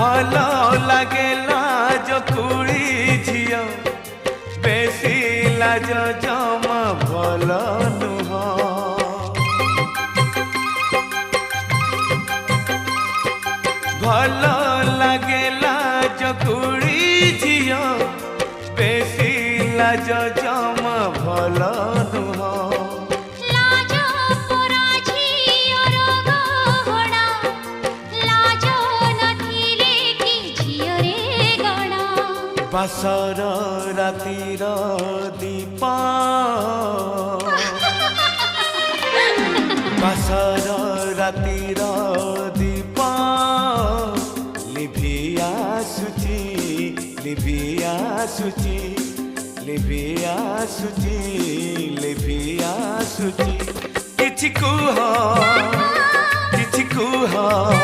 भल लागेला जो कुड़ी झियो बेसी लाज जमा भल नुह। भल लागेला जो कुड़ी झियो बेसी लाज जमा भल नुह। बासर रातिर दीपा बासर रातिर दीपा लिभिया सुची लिभिया सुची लिभिया सुची लिभिया सुची किछि कुह